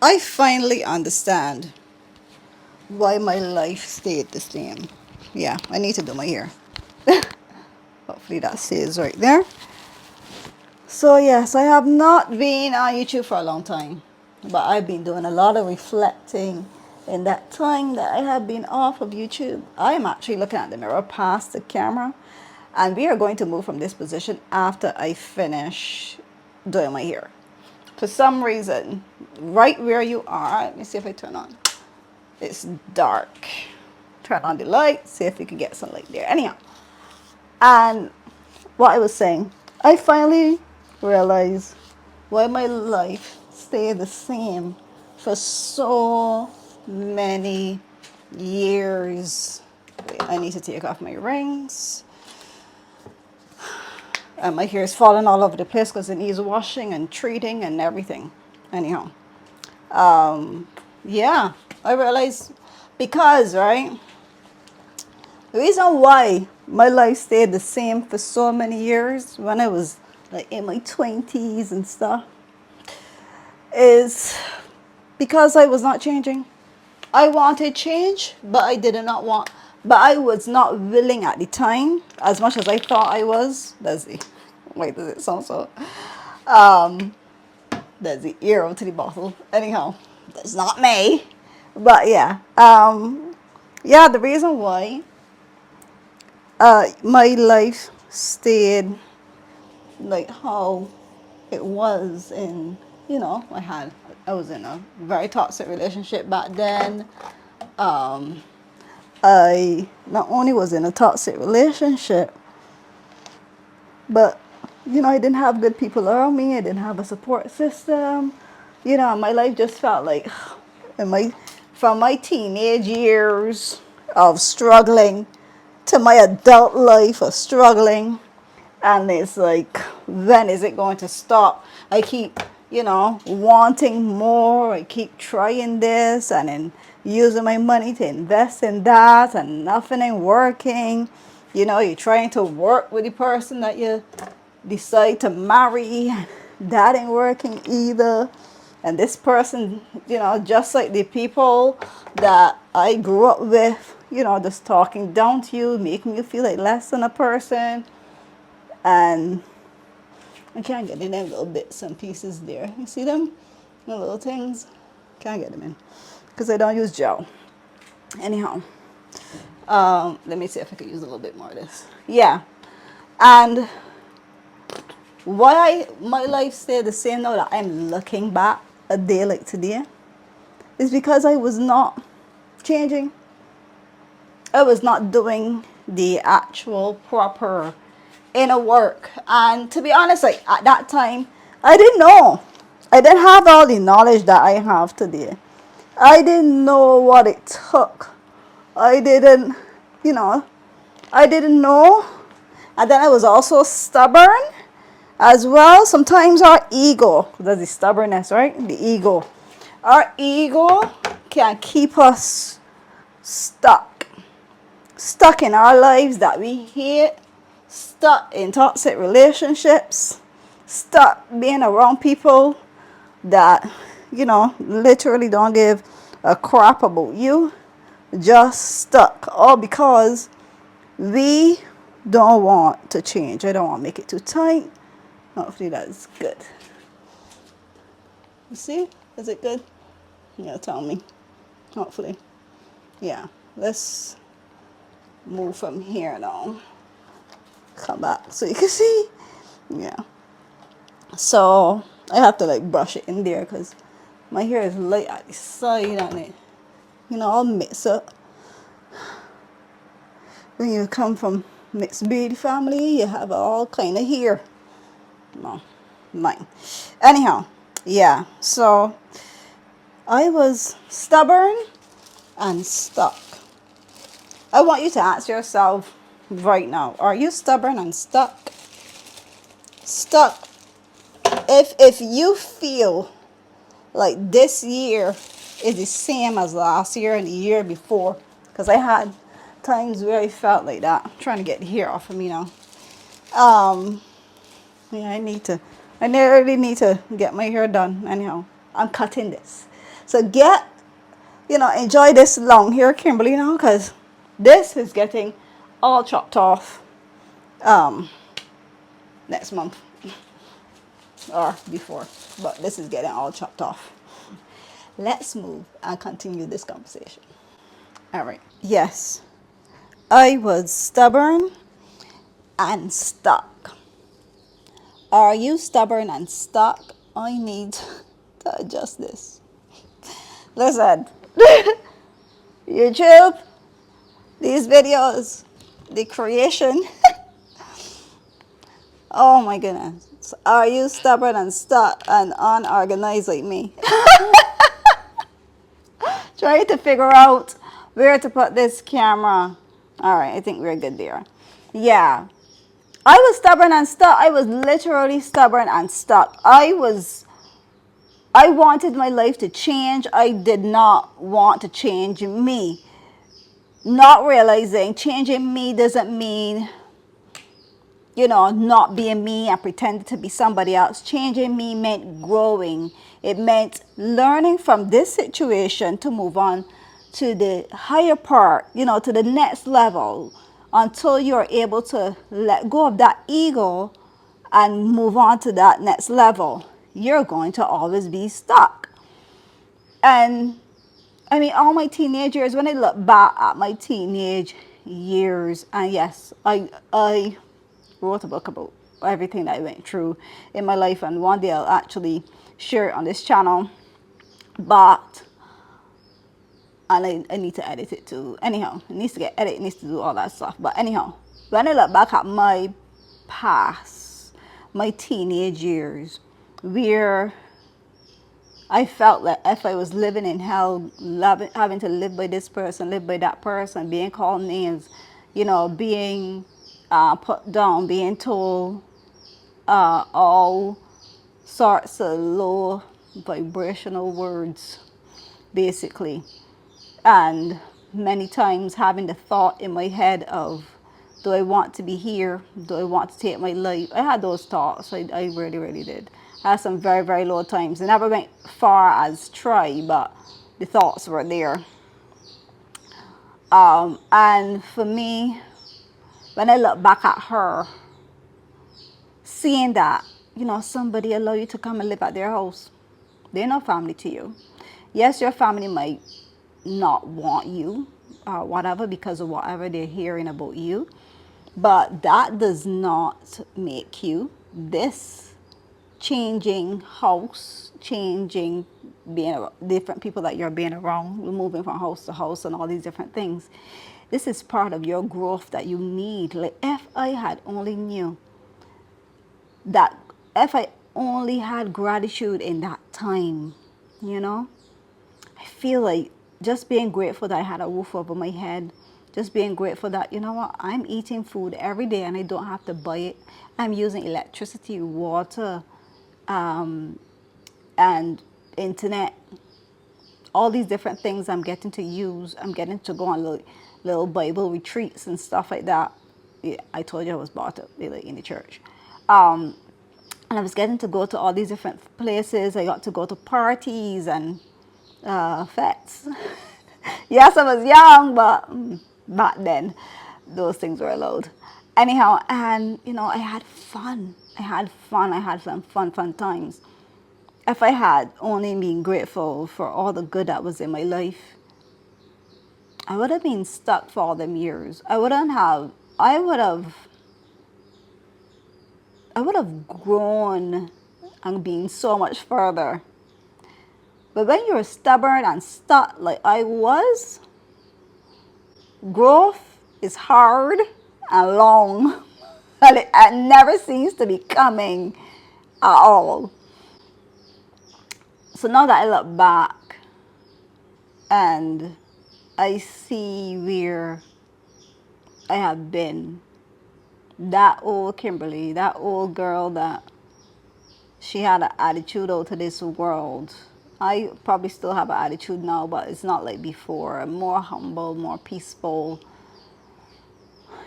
I finally understand why my life stayed the same. Yeah, I need to do my hair. Hopefully that stays right there. So yes, I have not been on YouTube for a long time, but I've been doing a lot of reflecting in that time that I have been off of YouTube. I am actually looking at the mirror past the camera, and we are going to move from this position after I finish doing my hair. For some reason, right where you are, let me see if I turn on. It's dark. Turn on the light, see if you can get some light there. Anyhow, and what I was saying, I finally realized why my life stayed the same for so many years. Wait, I need to take off my rings. And my hair is falling all over the place because it needs washing and treating and everything. Anyhow, yeah, I realized because, right? The reason why my life stayed the same for so many years when I was like in my 20s and stuff is because I was not changing. I wanted change, but I did not want, but I was not willing at the time as much as I thought I was. That's the, wait, does it sound so? Um, that's the arrow to the bottle. Anyhow, that's not me. But yeah, yeah, the reason why my life stayed like how it was in, I was in a very toxic relationship back then. I not only was in a toxic relationship, but I didn't have good people around me. I didn't have a support system. My life just felt like in my from my teenage years of struggling to my adult life of struggling. And it's like, when is it going to stop? I keep, wanting more. I keep trying this and then using my money to invest in that, and nothing ain't working. You're trying to work with the person that you decide to marry. That ain't working either. And this person, just like the people that I grew up with, just talking down to you, making you feel like less than a person. And I can't get in them little bits and pieces there. You see them? The little things? Can't get them in. Because I don't use gel. Anyhow. Let me see if I could use a little bit more of this. Yeah. And why my life stayed the same now that I'm looking back a day like today is because I was not changing. I was not doing the actual proper inner work. And to be honest, like at that time, I didn't know. I didn't have all the knowledge that I have today. I didn't know what it took. I didn't, you know, I didn't know. And then I was also stubborn as well. Sometimes our ego, that's the stubbornness, right? The ego. Our ego can keep us stuck. Stuck in our lives that we hate. Stuck in toxic relationships. Stuck being around people that, literally don't give a crap about you. Just stuck. All because we don't want to change. I don't want to make it too tight. Hopefully that's good. You see? Is it good? Yeah, tell me. Hopefully. Yeah. Let's move from here now. Come back so you can see. Yeah. So I have to like brush it in there because my hair is light at the side and it, all mix up. When you come from mixed breed family, you have all kind of hair. No, mine. Anyhow, yeah. So I was stubborn and stuck. I want you to ask yourself right now, are you stubborn and stuck? Stuck. If you feel like this year is the same as last year and the year before, because I had times where I felt like that. I'm trying to get the hair off of me now. Yeah, I really need to get my hair done. Anyhow, I'm cutting this. So enjoy this long hair, Kimberly, now, because this is getting all chopped off next month or before. But this is getting all chopped off. Let's move and continue this conversation. All right. Yes, I was stubborn and stuck. Are you stubborn and stuck? I need to adjust this. Listen, YouTube, these videos, the creation. Oh my goodness. Are you stubborn and stuck and unorganized like me? Trying to figure out where to put this camera. All right, I think we're good there. Yeah. I was stubborn and stuck. I was literally stubborn and stuck. I wanted my life to change. I did not want to change me. Not realizing changing me doesn't mean, not being me and pretending to be somebody else. Changing me meant growing. It meant learning from this situation to move on to the higher part, to the next level, until you're able to let go of that ego and move on to that next level. You're going to always be stuck. And I mean, all my teenage years, when I look back at my teenage years, and yes, I wrote a book about everything that I went through in my life, and one day I'll actually share it on this channel. But and I need to edit it too. Anyhow, it needs to get edited, it needs to do all that stuff. But anyhow, when I look back at my past, my teenage years, where I felt that if I was living in hell, having to live by this person, live by that person, being called names, being put down, being told all sorts of low vibrational words, basically. And many times having the thought in my head of, do I want to be here? Do I want to take my life? I had those thoughts. I really, really did. I had some very, very low times. I never went far as try, but the thoughts were there. And for me, when I look back at her, seeing that, somebody allow you to come and live at their house. They're not family to you. Yes, your family might not want you or whatever because of whatever they're hearing about you. But that does not make you this changing house, changing being different people that you're being around, moving from house to house and all these different things. This is part of your growth that you need. Like if I had only knew that, if I only had gratitude in that time, I feel like just being grateful that I had a roof over my head, just being grateful that, I'm eating food every day and I don't have to buy it. I'm using electricity, water, and internet, all these different things I'm getting to use. I'm getting to go on little Bible retreats and stuff like that. Yeah, I told you I was brought up in the church. And I was getting to go to all these different places. I got to go to parties and fetes. Yes, I was young, but back then, those things were allowed. Anyhow, and I had fun. I had some fun times. If I had only been grateful for all the good that was in my life, I would have been stuck for all them years. I would have grown and been so much further. But when you're stubborn and stuck like I was, growth is hard and long. And it never seems to be coming at all. So now that I look back and I see where I have been, that old Kimberly, that old girl that she had an attitude out of this world. I probably still have an attitude now, but it's not like before. I'm more humble, more peaceful.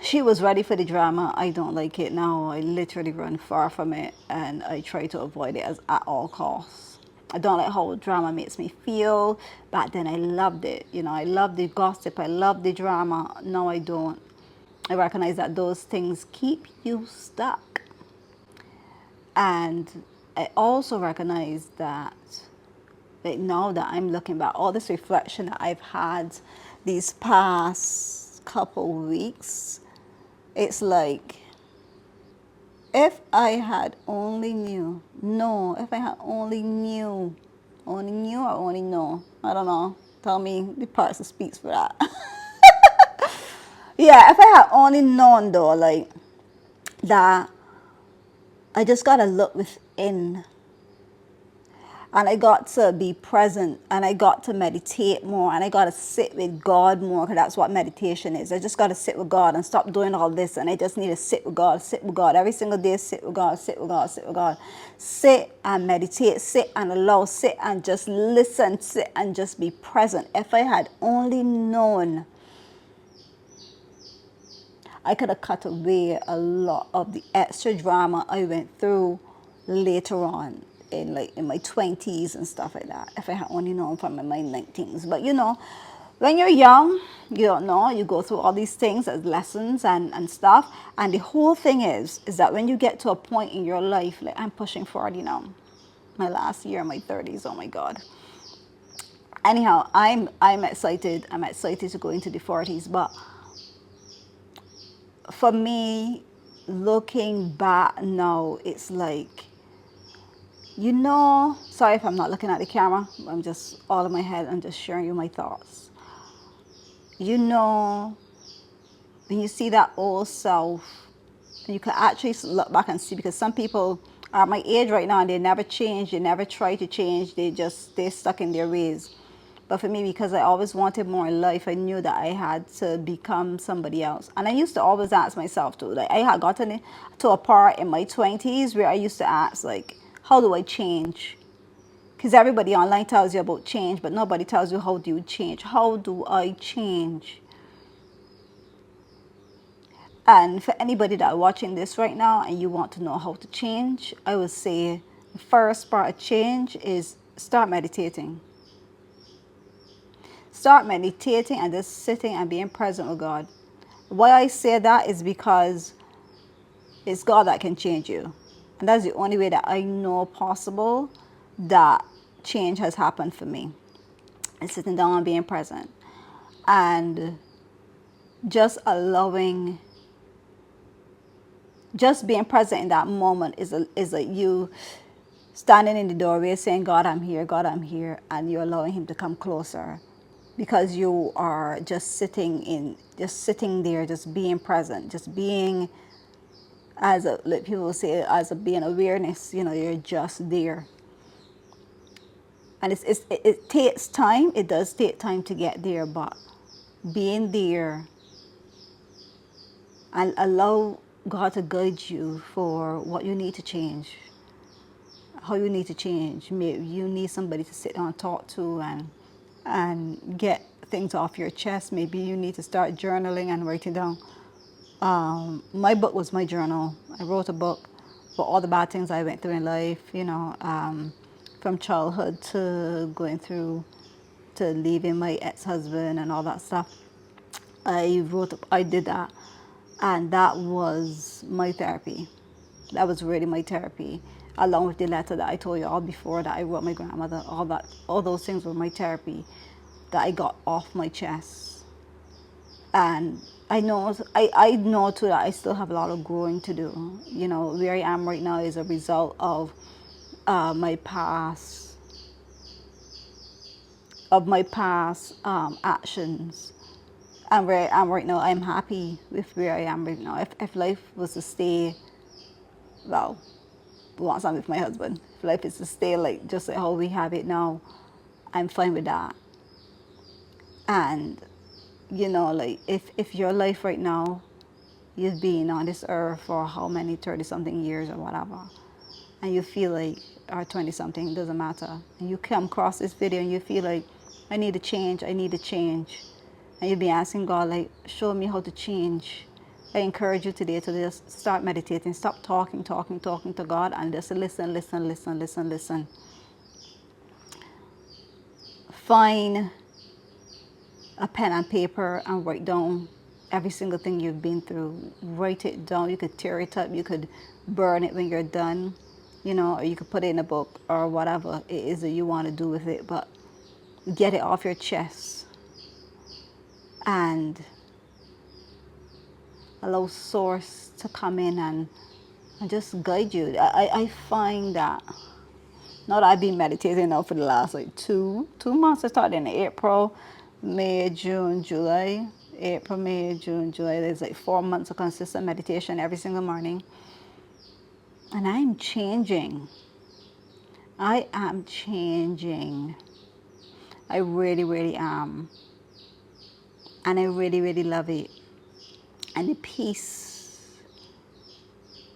She was ready for the drama. I don't like it now. I literally run far from it and I try to avoid it at all costs. I don't like how drama makes me feel. Back then I loved it. I loved the gossip. I loved the drama. Now I don't. I recognize that those things keep you stuck. And I also recognize that, like, now that I'm looking back, all this reflection that I've had these past couple weeks, it's like, if I had only knew, no, if I had only knew or only know, I don't know. Tell me the parts that speaks for that. Yeah, if I had only known though, like, that I just gotta look within, and I got to be present, and I got to meditate more, and I got to sit with God more, because that's what meditation is. I just got to sit with God and stop doing all this, and I just need to sit with God every single day. Sit with God, sit with God, sit with God. Sit and meditate, sit and allow, sit and just listen, sit and just be present. If I had only known, I could have cut away a lot of the extra drama I went through later on in my 20s and stuff like that, if I had only known from my 19s. But when you're young, you don't know. You go through all these things as lessons and stuff. And the whole thing is that when you get to a point in your life, like I'm pushing 40 now, my last year, my 30s, oh my God. Anyhow, I'm excited. I'm excited to go into the 40s. But for me, looking back now, it's like, sorry if I'm not looking at the camera. I'm just all in my head. I'm just sharing you my thoughts. When you see that old self, and you can actually look back and see, because some people are my age right now and they never change, they never try to change, they're stuck in their ways. But for me, because I always wanted more in life, I knew that I had to become somebody else. And I used to always ask myself too, like I had gotten to a part in my 20s where I used to ask, like, how do I change? Because everybody online tells you about change, but nobody tells you how do you change. How do I change? And for anybody that are watching this right now and you want to know how to change, I would say the first part of change is start meditating. Start meditating and just sitting and being present with God. Why I say that is because it's God that can change you. And that's the only way that I know possible that change has happened for me. It's sitting down and being present. And just being present in that moment is like you standing in the doorway saying, God, I'm here, and you're allowing him to come closer, because you are just sitting there, just being present, just being, like people say, being awareness, you're just there. And it takes time, it does take time to get there, but being there and allow God to guide you for what you need to change, how you need to change. Maybe you need somebody to sit down and talk to and get things off your chest. Maybe you need to start journaling and writing down. My book was my journal. I wrote a book for all the bad things I went through in life, from childhood to going through to leaving my ex-husband and all that stuff. I did that, and that was my therapy. That was really my therapy, along with the letter that I told you all before that I wrote my grandmother. All those things were my therapy that I got off my chest. And I know too that I still have a lot of growing to do. Where I am right now is a result of my past actions. And where I am right now, I'm happy with where I am right now. If life was to stay, well, once I'm with my husband, if life is to stay like just like how we have it now, I'm fine with that. And like if your life right now, you've been on this earth for how many 30 something years or whatever, and you feel like, or 20 something, doesn't matter, and you come across this video and you feel like, I need to change, and you've been asking God, like, show me how to change. I encourage you today to just start meditating. Stop talking to God, and just listen. find a pen and paper and write down every single thing you've been through. Write it down. You could tear it up. You could burn it when you're done, or you could put it in a book or whatever it is that you want to do with it. But get it off your chest and allow source to come in and just guide you. I find that now that I've been meditating now for the last like two months. I started in April, May, June, July. April, May, June, July. There's like 4 months of consistent meditation every single morning. And I'm changing. I am changing. I really, really am. And I really, really love it. And the peace,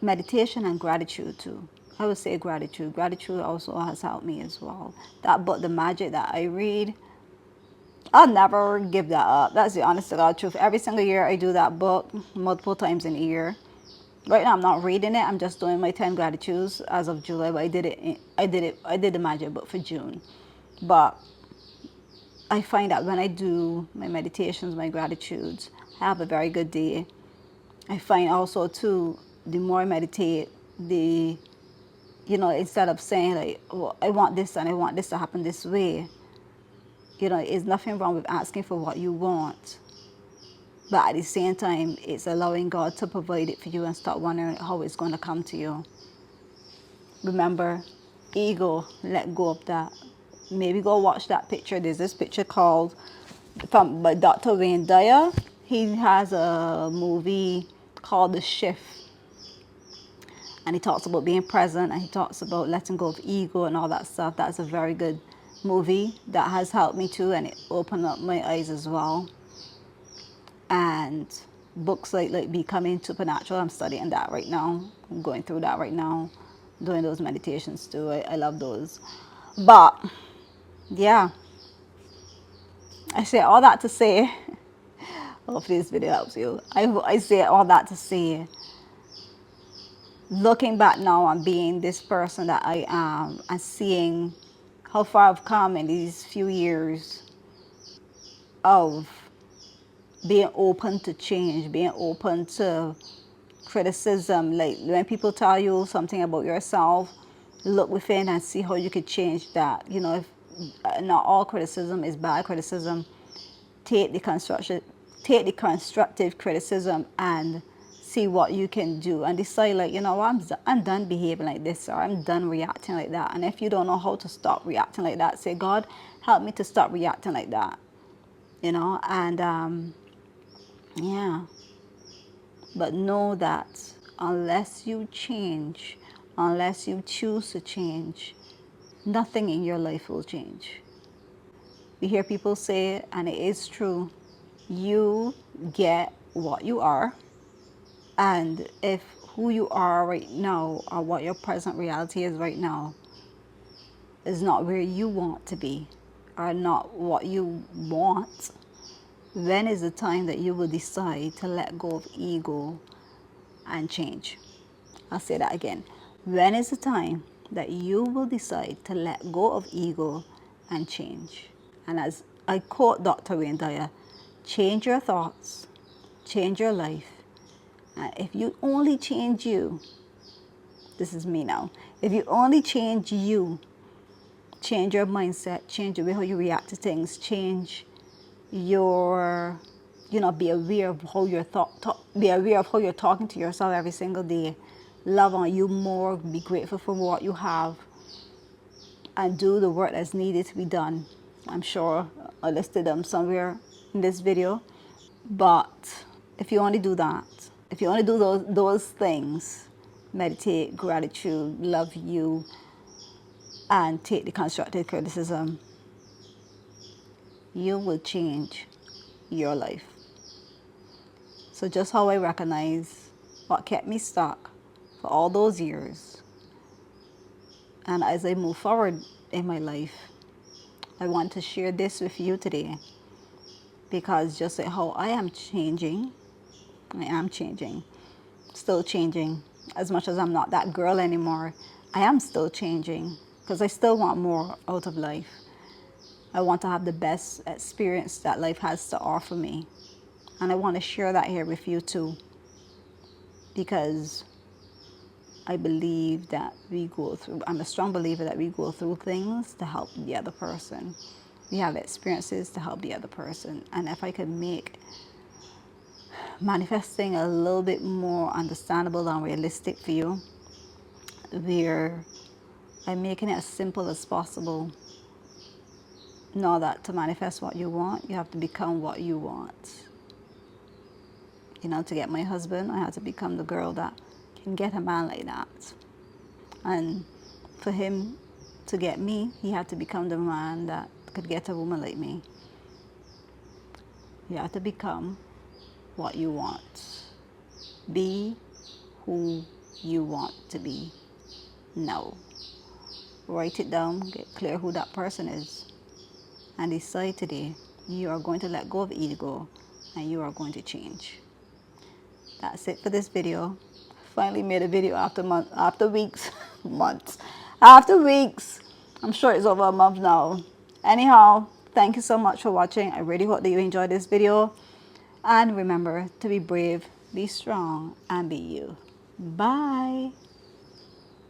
meditation and gratitude too. I would say gratitude. Gratitude also has helped me as well. That book, The Magic, that I read, I'll never give that up. That's the honest to God truth. Every single year I do that book multiple times in a year. Right now I'm not reading it. I'm just doing my 10 gratitudes as of July. But I did the Magic book for June. But I find that when I do my meditations, my gratitudes, I have a very good day. I find also too, the more I meditate, instead of saying like, oh, I want this and I want this to happen this way, there's nothing wrong with asking for what you want. But at the same time, it's allowing God to provide it for you and stop wondering how it's going to come to you. Remember, ego, let go of that. Maybe go watch that picture. There's this picture by Dr. Wayne Dyer. He has a movie called The Shift. And he talks about being present, and he talks about letting go of ego and all that stuff. That's a very good movie that has helped me too, and it opened up my eyes as well. And books like Becoming Supernatural, I'm studying that right now. I'm going through that right now, doing those meditations too. I love those. But yeah, I say all that to say, hopefully this video helps you. I say all that to say, looking back now and being this person that I am and seeing how far I've come in these few years of being open to change, being open to criticism. Like when people tell you something about yourself, look within and see how you could change that. If not all criticism is bad criticism, take the constructive criticism and see what you can do and decide like, I'm done behaving like this, or I'm done reacting like that. And if you don't know how to stop reacting like that, say, God, help me to stop reacting like that. And yeah. But know that unless you change, unless you choose to change, nothing in your life will change. We hear people say, and it is true, you get what you are. And if who you are right now, or what your present reality is right now, is not where you want to be, or not what you want, then is the time that you will decide to let go of ego and change. I'll say that again. When is the time that you will decide to let go of ego and change? And as I quote Dr. Wayne Dyer, change your thoughts, change your life. And if you only change you, this is me now, if you only change you, change your mindset, change the way how you react to things, change your, be aware of how you're be aware of how you're talking to yourself every single day. Love on you more, be grateful for what you have, and do the work that's needed to be done. I'm sure I listed them somewhere in this video. But if you only do that, if you only do those things, meditate, gratitude, love you, and take the constructive criticism, you will change your life. So just how I recognize what kept me stuck for all those years, and as I move forward in my life, I want to share this with you today, because just like how I am changing, still changing. As much as I'm not that girl anymore, I am still changing, because I still want more out of life. I want to have the best experience that life has to offer me. And I want to share that here with you too, because I believe that I'm a strong believer that we go through things to help the other person. We have experiences to help the other person. And if I could make manifesting a little bit more understandable and realistic for you, where I'm making it as simple as possible. Know that to manifest what you want, you have to become what you want. To get my husband, I had to become the girl that can get a man like that. And for him to get me, he had to become the man that could get a woman like me. You have to become what you want. Be who you want to be. No. Write it down, get clear who that person is, and decide today you are going to let go of ego and you are going to change. That's it for this video. Finally made a video after weeks, months, after weeks. I'm sure it's over a month now. Anyhow, thank you so much for watching. I really hope that you enjoyed this video. And remember to be brave, be strong, and be you. Bye.